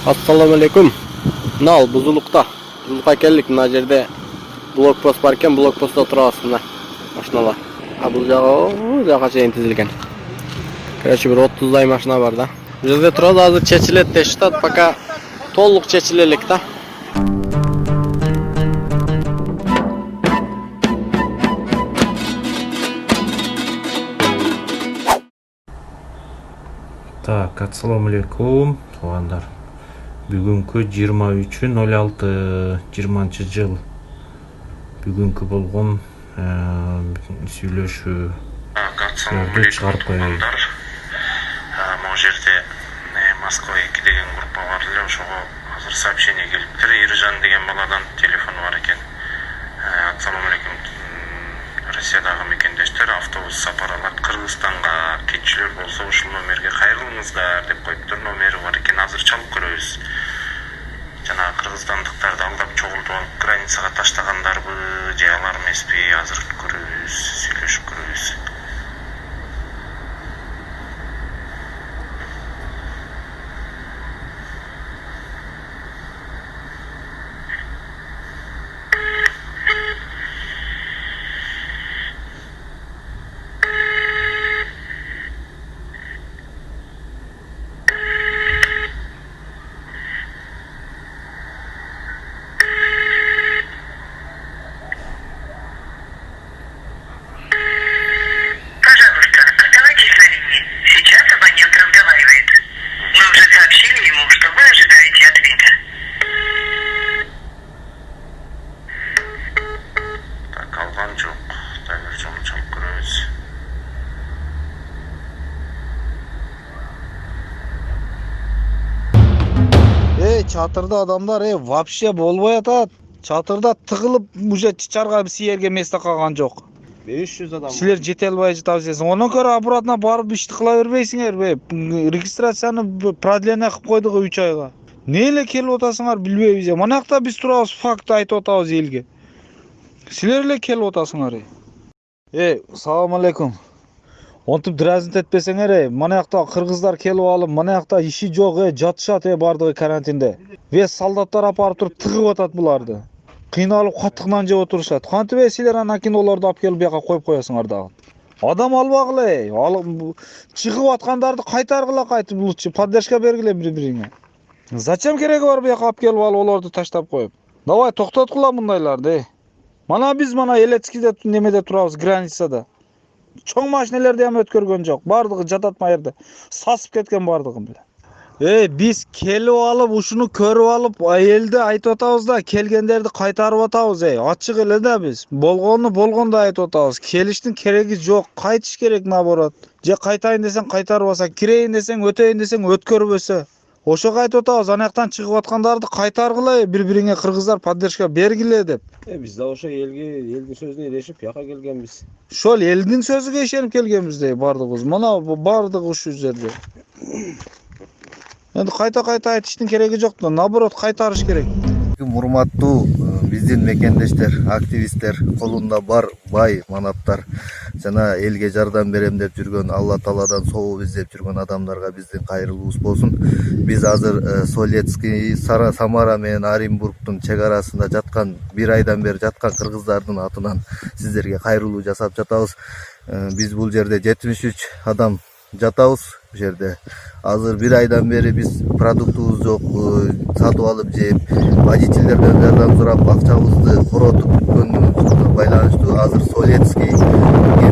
Assalamu alaikum. Nal buzulukta. Buzulukka keldik. Mына жерде блокпост бар экен. Блокпостта турабыз мына машиналар. Бул жака чейин тизилген. Короче, bir 30 машина бар да. Бул жерде турат, азыр чечилет деп жатат. Пока толук чечиле элек да. Так, ассаламу алейкум, туугандар. Бүгүнкү 23.06.20 жыл. Бүгүнкү болгон сүйлөшүүлөрдү чыгарып коелу. Могу жерде Москва 2 деген группа бар эле, ошого азыр сообщение келиптир. Иржан деген баладан телефон бар экен. Ассаламу алейкум. Россиядагы мекендештер, автобус сапар алат Кыргызстанга, кетчилер болсо ушул номерге кайрылыңыздар деп коюптур. Номери бар экен, азыр чалып көрөбүз. Жана кыргызстандыктарды алдап чогултуп алып границага таштагандарбы же алар эмеспи, азыр көрөбүз, сүйлөшүп көрөбүз. Çatırda adamlar вообще болбой атат. Çatırda тыгылып уже чычарга сиерге месте калган жок. 500 адам. Силер жете албай жатабыз десең, онан көрө обратно барып ишти кыла бербейсиңерби? Регистрацияны продление кылып койдук 3 айга. Не эле келип атасыңар билбейбиз. Мына жакта биз турабыз, факт айтып атабыз элге. Силер эле келип атасыңар. Салам алейкум. Онтуп дразент этпесеңер, мына жакта кыргыздар келип алып, мына жакта иши жок, жатышат бардыгы карантинде. Вес солдаттар апарып туруп тыгып атат буларды. Кыйналып каттыгынан жеп отурушат. Кантип силер анан кийин олорду алып келип бияка коюп коесуңар дагы. Адам албагыла, чыгып аткандарды кайтаргыла, кайтып лучше поддержка бергиле бири-бириңе. Зачем кереги бар бияка алып келип алып олорду таштап коюп? Давай токтоткула мындайларды. Мана биз Елецкийде немеде турабыз, границада. Чоң машиналарды ham өткөргөн жок. Бардыгы жатат ма жерде. Сасып кеткен бардыгын биле. Биз келип алып, ушуну көрүп алып, элди айтып атабыз да, келгендерди кайтарып атабыз. Ачык эле да биз. Болгондой айтып атабыз. Келиштин кереги жок, кайтыш керек наоборот. Же кайтайын десең кайтарбаса, кирейин десең, өтөйүн десең өткөрбөсө. Ошого айтып атабыз, анаяктан чыгып аткандарды кайтаргыла, бири-бириңе кыргыздар поддержка бергиле деп. Биз да ошо элдин сөзүнө ишенip яка келгенбиз. Ошол элдин сөзүгө ишенип келгенбиз бардыгыбыз. Мына бардыгы ушул жерде. Энд кайта айтыштын кереги жок да, наоборот кайтарыш керек. Урматтуу биздин мекендештер, активисттер, колунда бар бай манаптар жана элге жардам берем деп жүргөн, Алла Тааладан соо издеп жүргөн адамдарга биздин кайрылуубуз болсун. Биз азыр Солецкий, Самара менен Оренбургдун чек арасында жаткан, 1 айдан бери жаткан кыргыздардын атынан сиздерге кайрылуу жасап жатабыз. Биз бул жерде 73 адам жатабыз. Бу жерде азыр 1 айдан бери биз продуктубуз жок, сатып алып жеп, водительдерден жардам сурап акчабызды коротуп бүткөнүнө байланыштуу азыр Солецкий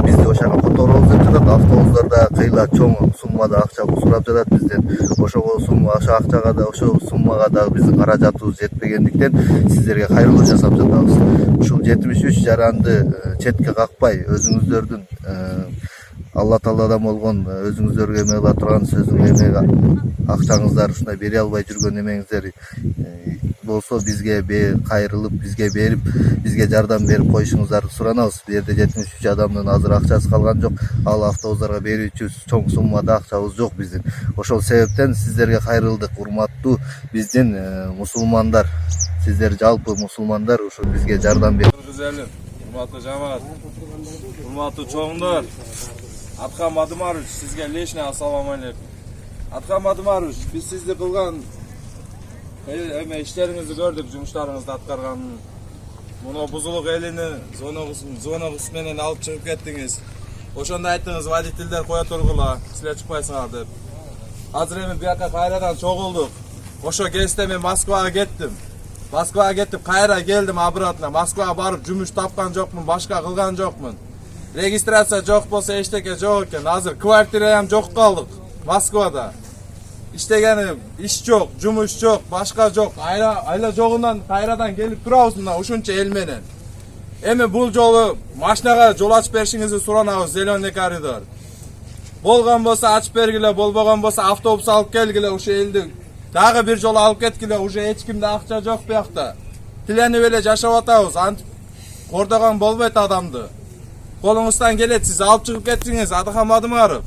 бизди ошого которобуз деп жатат. Автобустарда кыйла чоң суммада акча сурап жатат бизден. Ошого акчага да, ошо суммага да биздин каражатыбыз жетпегендиктен сиздерге кайрылуу жасап жатабыз. Ушул 73 жаранды четке какпай, өзүңүздөрдүн Алла Тааладан болгон өзүңүздөргө эме кыла турган сөзүңөргө акчаңыздар ушундай бере албай жүргөн эмеңиздер болсо бизге кайрылып, бизге берип, бизге жардам берип коюшуңуздарды суранабыз. Бу жерде 73 адамдын азыр акчасы калган жок. Ал автобустарга берүүчү чоң суммада акчабыз жок биздин. Ошол себептен сиздерге кайрылдык, урматтуу биздин мусулмандар. Сиздер жалпы мусулмандар ушу бизге жардам берип. Урматтуу жамаат, урматтуу чоңдор. Аткан Мадымарович, сизге лично ассаламу алейкум. Аткан Мадымарович, биз сизди кылган Eme işlerinizi gördük, жұмыштарыңызды атқарғанын. Мұны бұзылық елini зона кысменен алып чыгып кеттиңиз. Ошондо айттыңыз, водительдер коя тургула, силер чыкпайсыңар деп. Азыр эми бияка кайрадан чогулдук. Ошо кезде мен Москвага кеттим. Кайра келдим обратно. Москвага барып жумуш тапкан жокмун, башка кылган жокмун. Регистрация жок болсо эчтеке жок экен. Азыр квартирам жок калдык Москвада. İştegeni iş yok, jumuş yok, başka yok. Ayla жогунан кайрадан келип турабыз мына ушунча эл менен. Эми бул жолу машинага жол ачып беришиңизди суранабыз, зеленый коридор. Болгон болсо ачып бергиле, болбогон болсо автобус алып келгиле, ушу элди дагы бир жолу алып кеткиле, уже эч кимде акча жок буякта. Тиленип эле жашап атабыз, антип кордогон болбойт адамды. Колуңуздан келет, сиз алып чыгып кетсиңиз, Адыхан Мадымаров.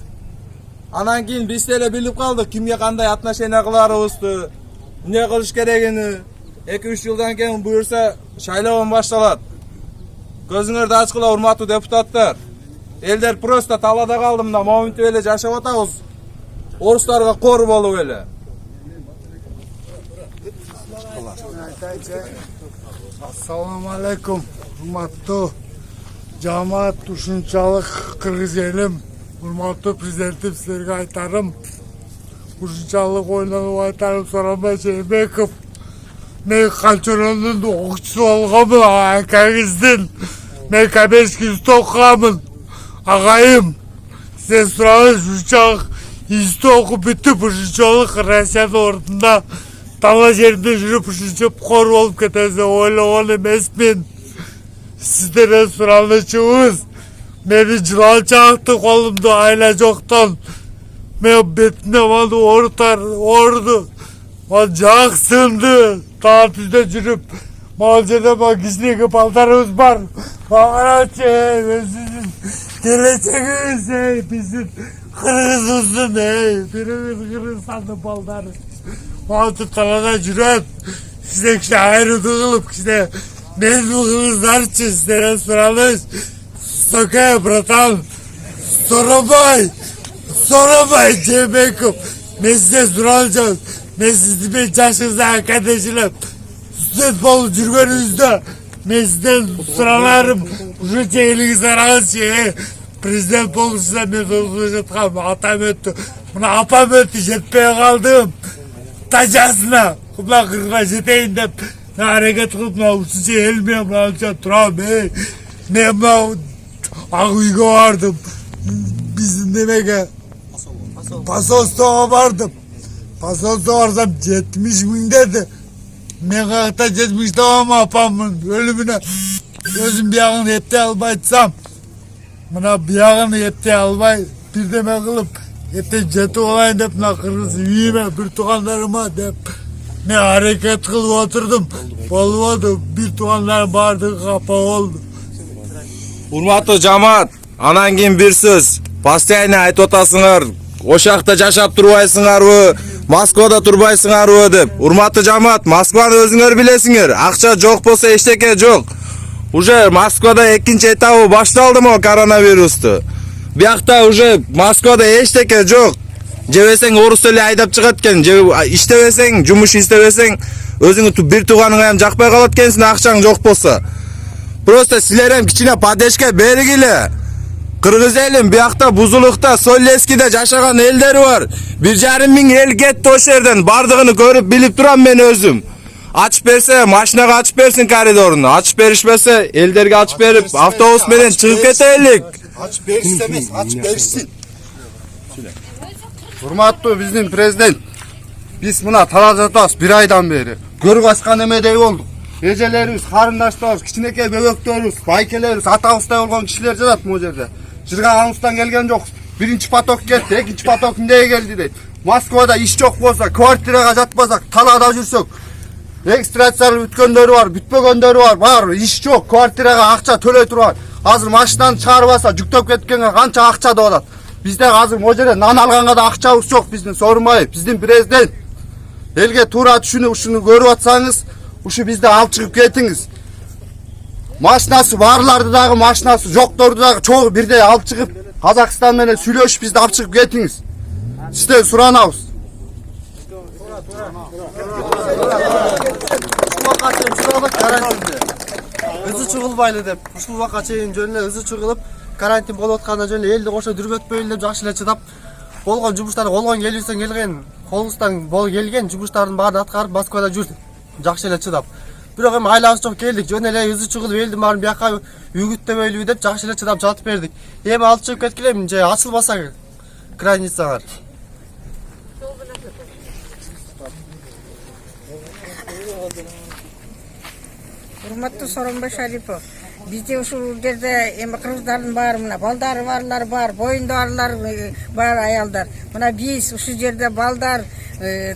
Анан кийин биз деле билип калдык кимге кандай отношение кыларыбызды, эмне кылыш керегини. 2-3 жылдан кийин буюрса шайлоон башталат. Көзүңөрдү ачкыла, урматтуу депутаттар. Элдер просто талада калды, мына моминтип эле жашап атабыз. Орустарга кор болуп эле. Assalamu alaikum. Hurmatlı cemaat, ушунчалык кыргыз элим, урматтуу президентим, силерге айтарым. Ушунчалык ойлонуп айтарым, Сооронбай Жээнбеков. Мен Калчоронун окуучусу болгонмун, акаңыздын. Мен Кабельский институт окуганмын. Агайым, сизден сураңыз, ушунчалык институт окуп бүтүп, ушунчалык Россиянын ордунда тала жеринде жүрүп, ушунча кор болуп кетебиз деп ойлогон эмесмин. Сиздерден суранычыбыз, мени жылан чакты колумду айла жоктон. Мен бетине малды оорду. Ал жак сынды. Таап бизде жүрүп, мал жерде кичинекей балдарыбыз бар. Карачы, өзүнүн келечегибиз, биздин кыргызыбыздын, бирибиз Кыргызстандын балдары. Малтып талада жүрөт. Сизде кичине айрылуу кылып, кичине мен кылыңыздарчы, сиздерден суралыш. Соке, братан, Сооронбай Жээнбеков, мен сизден суралышам. Мен сиздин жашыңызда акадешилеп, студент болуп жүргөнүңүздө мен сизден сураларым, ушунча элиңиз араңызчы. Президент болушуна мен созулуп жаткам, атам өттү. Мына апам өттү, жетпей калдым. Тажасына, мына кыргызга жетейин деп аракет кылып, мына ушунча эл менен мынанча турам. Мен мына ак үйгө бардым. Биздин немеге посольствого бардым. Посольство барсам 70 000 dedi. Men kayakta 70 tamam apamın ölümüne. Özüm biyağını hepte albaytsam. Buna biyağını hepte albay. Bir deme kılıp hepte jeti olayın deyip buna kırgız üyüme bir tuğanlarıma deyip. Men hareket kılıp oturdum. Bolmadı. Bir tuğanlarım vardı kapa oldu. Урматтуу жамаат, анан кийин бир сөз. Постоянно айтып атасыңар, ошакта жашап турбайсыңарбы, Москвада турбайсыңарбы деп. Урматтуу жамаат, Москваны өзүңөр билесиңер. Акча жок болсо эчтеке жок. Уже Москвада экинчи этабы башталды мо коронавирусту. Биякта уже Москвада эчтеке жок. Жебесең орус эле айдап чыгат экен, же иштебесең, жумуш иштебесең, өзүңө бир тууганыңа ham жакпай калат экенсиң, акчаң жок болсо. Просто силерем кичине поддержка бергиле. Кыргыз элим биякта Бузулукта, Соллескиде жашаган элдери бар. 1,5 миң эл кетти ошол жерден. Бардыгын көрүп билип турам мен өзүм. Ачып берсе, машинага ачып берсин коридоруну. Ачып беришпесе, элдерге ачып берип, автобус менен чыгып кетелик. Ачып беришsin эмес, ачып беришsin. Урматтуу биздин президент, биз мына талап жатабыз 1 айдан бери. Көрүп ачкан эмедей болдук. Эжелерибиз, карындаштарыбыз, кичинекей бөбөктөрүбүз, байкелерибиз, атабыздай болгон кишилер жатат могу жерде. Жыргаганыбыздан келген жокпуз. Биринчи поток кетти, экинчи поток эмнеге келди дейт. Москвада иш жок болсо, квартирага жатпасак, талада жүрсөк, регистрациялы бүткөндөрү бар, бүтпөгөндөрү бар, иш жок, квартирага акча төлөй турган. Азыр машинаны чыгарып алса, жүктөп кеткенге канча акча деп атат. Бизде азыр могу жерде нан алганга да акчабыз жок, биздин Сооронбаев, биздин президент. Элге туура түшүнүп, ушуну көрүп атсаңыз, ушу бизди алып чыгып кетиңиз. Машинасы барларды дагы, машинасы жокторду дагы чогуу бирдей алып чыгып, Казакстан менен сүйлөшүп бизди алып чыгып кетиңиз. Сизден суранабыз. бизде. Ызы чыгылбайлы деп ушул убакка чейин жөн эле ызы чыгылып, карантин болуп атканда жөн эле элди кошо дүрбөтпөйлү деп жакшы эле чыдап болгон жумуштарды колгон келүүсүн келген, колубуздан келген жумуштардын баарын аткарып Москвада жүрдүк. Жакшы эле чыдап. Бирок эми айлабыз жок келдик. Жөн эле ызы чыгылып элдин баарын бияка үгүттөбөйлү деп жакшы эле чыдап жатып бердик. Эми алып чыгып кеткиле же ачылбаса границаңар. Урматтуу Сооронбай Шарипов, бизде ушул жерде эми кыргыздардын баары мына балдары барлар бар, боюндагылар бар аялдар. Мына биз ушул жерде балдар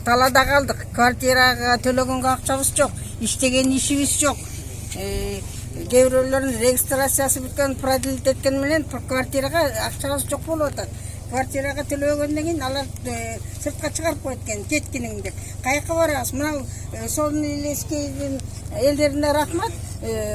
талада калдык. Квартирага төлөгөнгө акчабыз жок, иштеген ишибиз жок. Кээ бирөөлөрүнүн регистрациясы бүткөн, продлить эткен менен квартирага акчабыз жок болуп атат. Квартирага төлөгөндөн кийин алар сыртка чыгарып коет экен, кеткиниң деп. Каяка барабыз? Мына Солнилескийдин элдерине рахмат.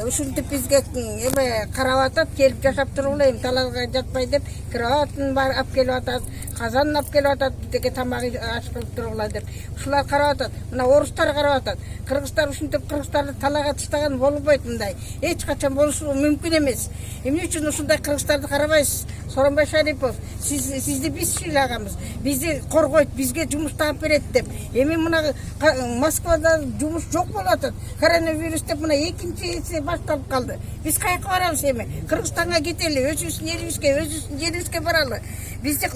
Ушинтип бизге эме карап атат, келип жашап туруп эле талага жатпай деп, кроватын бар алып келип атат, казанын алып келип атат, бизге тамак ашкылып туругула деп. Ушулар карап атат. Мына орустар карап атат. Кыргыздар ушинтип кыргыздарды талага таштаган болбойт мындай. Эч качан болушу мүмкүн эмес. Эмне үчүн ушундай кыргыздарды карабайсыз? Сооронбай Шарипов, сизди биз сыйлаганбыз. Бизди коргойт, бизге жумуш таап берет деп. Эми мына Москвада жумуш жок болуп атат. Коронавирус деп мына экинчиси башталып калды. Биз каяка барабыз эми? Кыргызстанга кетели, өзүбүздүн элибизге, өзүбүздүн жерибизге баралы. Бизди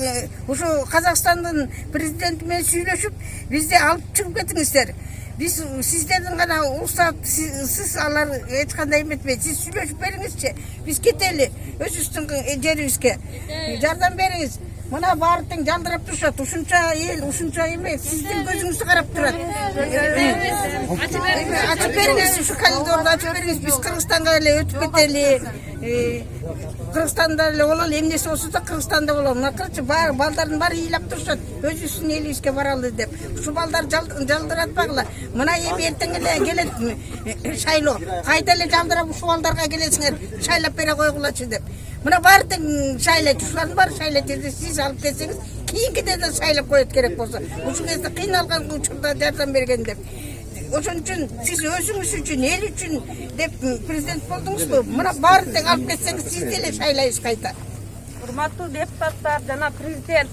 ушу Казакстандын президенти менен сүйлөшүп, бизди алып чыгып кетиңиздер. Биз сиздердин гана уруксат, сиз алар эч кандай эметпейт. Сиз сүйлөшүп бериңизчи. Биз кетели өзүбүздүн жерибизге. Жардам бериңиз. Мына баары тең жалдырап турушат. Ушунча эл, ушунча эме сиздин көзүңүздү карап турат. Ачып бериңиз, ушу коридорду ачып бериңиз. Биз Кыргызстанга эле өтүп кетели. Кыргызстанда эле бололу, эмнеси болсо да Кыргызстанда бололу. Мына кырчы балдардын баары ыйлап турушат. Өзүбүздүн элибизге баралы деп. Ушу балдар жалдыратпагыла. Мына эми эртең эле келет шайлоо. Кайда эле жалдырап ушу балдарга келесиңер, шайлап бере койгулачы деп. Мына баары тең шайлайт, ушулардын баары шайлайт. Сиз алып келсеңиз, кийинкиде да шайлап коет керек болсо. Ушул кезде кыйналган учурда жардам берген деп. Ошон үчүн сиз өзүңүз үчүн, эл үчүн деп президент болдуңузбу? Мына баары тең алып кетсеңиз, сиз деле шайлайсыз кайта. Урматтуу депутаттар жана президент,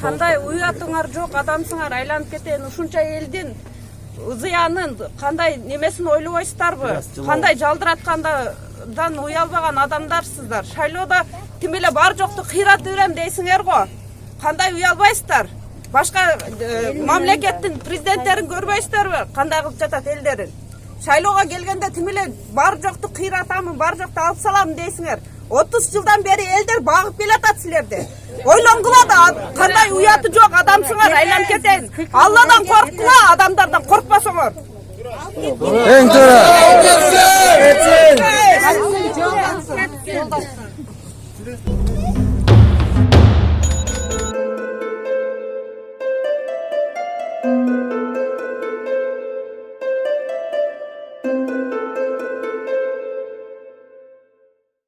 кандай уятыңар жок адамсыңар, айланып кетейин. Ушунча элдин зыянын кандай немесин ойлобойсуздарбы? Кандай жалдыраткандан уялбаган адамдарсыздар. Шайлоодо тим эле бар жокту кыйратып берем дейсиңер го. Кандай уялбайсыздар? Башка мамлекеттин президенттерин көрбөйсүздарбы? Кандай кылып жатат элдерин? Шайлоого келгенде тим эле бар жокту кыйратамын, бар жокту алып саламын дейсиңер. 30 жылдан бери элдер багып келатат силерди. Ойлонгула да кандай уяты жок адамсыңар, айланып кетейин. Алладан корккула, адамдардан коркпосоңор. Эң туура.